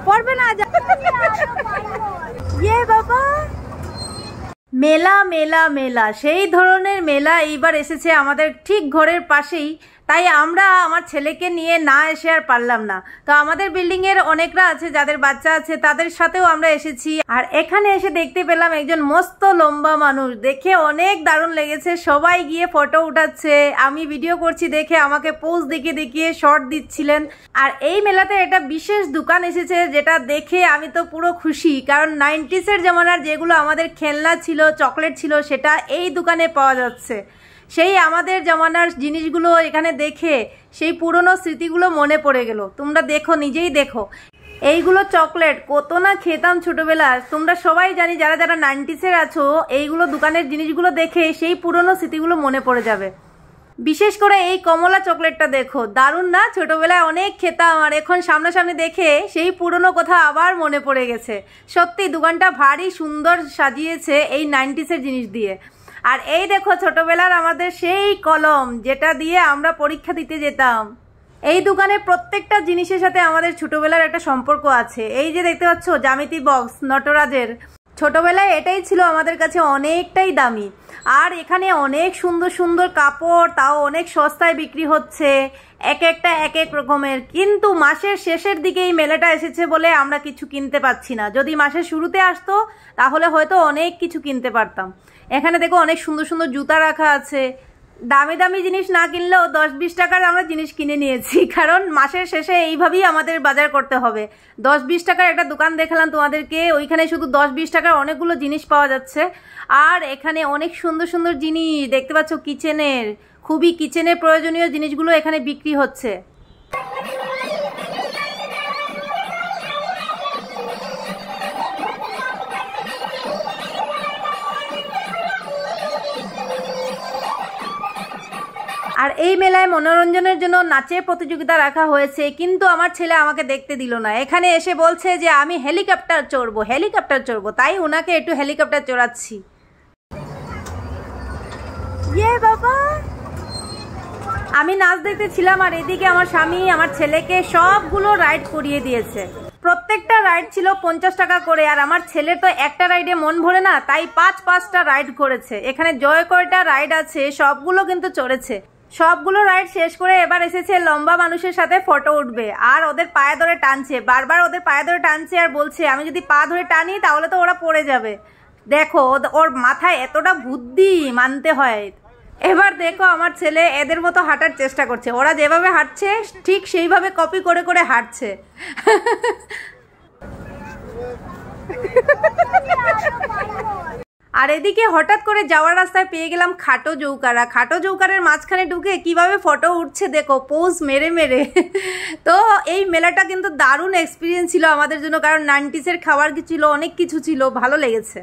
পড়বে না। ইয়ে বাবা, মেলা মেলা মেলা, সেই ধরনের মেলা এইবার এসেছে আমাদের ঠিক ঘরের পাশেই। তাই আমরা আমার ছেলেকে নিয়ে না এসে আর পারলাম না। তো আমাদের বিল্ডিং এর অনেকরা আছে যাদের বাচ্চা আছে, তাদের সাথেও আমরা এসেছি। আর এখানে এসে দেখতে পেলাম একজন মস্ত লম্বা মানুষ, দেখে অনেক দারুণ লেগেছে। সবাই গিয়ে ফটো উঠাচ্ছে, আমি ভিডিও করছি দেখে আমাকে পোজ দেখিয়ে দেখিয়ে শর্ট দিচ্ছিলেন। আর এই মেলাতে একটা বিশেষ দোকান এসেছে যেটা দেখে আমি তো পুরো খুশি, কারণ 90s জামানার যেগুলো আমাদের খেলনা ছিল, চকলেট ছিল, সেটা এই দোকানে পাওয়া যাচ্ছে। সেই আমাদের জমানার জিনিসগুলো এখানে দেখে সেই পুরনো স্মৃতিগুলো মনে পড়ে গেল। তোমরা দেখো, নিজেই দেখো, এইগুলো চকলেট কত না খেতাম ছোটবেলায়। তোমরা সবাই জানি, যারা যারা 90s আছো, এইগুলো দোকানের জিনিসগুলো দেখে সেই পুরনো স্মৃতিগুলো মনে পড়ে যাবে। বিশেষ করে এই কমলা চকলেটটা দেখো, দারুণ না? ছোটবেলায় অনেক খেতাম, আর এখন সামনাসামনি দেখে সেই পুরনো কথা আবার মনে পড়ে গেছে। সত্যি দোকানটা ভারী সুন্দর সাজিয়েছে এই 90s জিনিস দিয়ে। আর এই দেখো ছোটবেলার আমাদের সেই কলম, যেটা দিয়ে আমরা পরীক্ষা দিতে যেতাম। এই দোকানের প্রত্যেকটা জিনিসের সাথে আমাদের ছোটবেলার একটা সম্পর্ক আছে। এই যে দেখতে পাচ্ছ জ্যামিতি বক্স নটরাজের, ছোটবেলায় এটাই ছিল আমাদের কাছে অনেকটাই দামি। আর এখানে অনেক সুন্দর সুন্দর কাপড়, তাও অনেক সস্তায় বিক্রি হচ্ছে, এক একটা এক এক রকমের। কিন্তু মাসের শেষের দিকে এই মেলাটা এসেছে বলে আমরা কিছু কিনতে পাচ্ছি না। যদি মাসের শুরুতে আসতো তাহলে হয়তো অনেক কিছু কিনতে পারতাম। এখানে দেখো অনেক সুন্দর সুন্দর জুতা রাখা আছে। দামি দামি জিনিস না কিনলেও 10-20 টাকার আমরা জিনিস কিনে নিয়েছি, কারণ মাসের শেষে এইভাবেই আমাদের বাজার করতে হবে। 10-20 টাকার একটা দোকান দেখালাম তোমাদেরকে, ওইখানে শুধু 10-20 টাকার অনেকগুলো জিনিস পাওয়া যাচ্ছে। আর এখানে অনেক সুন্দর সুন্দর জিনিস দেখতে পাচ্ছ, কিচেনের, খুবই কিচেনের প্রয়োজনীয় জিনিসগুলো এখানে বিক্রি হচ্ছে। আর এই মেলায় মনোরঞ্জনের জন্য নাচের প্রতিযোগিতা রাখা হয়েছে, কিন্তু আমার ছেলে আমাকে দেখতে দিল না। এখানে এসে বলছে যে আমি হেলিকপ্টার চড়বো, হেলিকপ্টার চড়বো। তাই ওনাকে একটু হেলিকপ্টার চড়াচ্ছি। ইয়ে বাবা, আমি নাচ দেখতে ছিলাম, আর এদিকে আমার স্বামী আমার ছেলেকে সবগুলো রাইড করিয়ে দিয়েছে। প্রত্যেকটা রাইড ছিল 50 টাকা করে, আর আমার ছেলের তো একটা রাইডে মন ভরে না, তাই 5-5টা রাইড করেছে। এখানে জয় কয়টা রাইড আছে সবগুলো কিন্তু চড়েছে। সবগুলো রাইড শেষ করে এবার এসেছে লম্বা মানুষের সাথে ফটো উঠবে। আর ওদের পায়ে ধরে টানছে, বারবার ওদের পায়ে ধরে টানছে, আর বলছে আমি যদি পা ধরে টানি তাহলে তো ওরা পড়ে যাবে। দেখো ওর মাথায় এতটা বুদ্ধি, মানতে হয়। এবার দেখো আমার ছেলে এদের মতো হাঁটার চেষ্টা করছে। ওরা যেভাবে হাঁটছে ঠিক সেইভাবে কপি করে করে হাঁটছে। আর এদিকে হঠাৎ করে যাওয়ার রাস্তায় পেয়ে গেলাম খাটো জৌকারা। খাটো জৌকারের মাঝখানে ঢুকে কিভাবে ফটো উঠছে দেখো, পোজ মেরে মেরে। তো এই মেলাটা কিন্তু দারুণ এক্সপিরিয়েন্স ছিল আমাদের জন্য, কারণ 90s খাবার ছিল, অনেক কিছু ছিল, ভালো লেগেছে।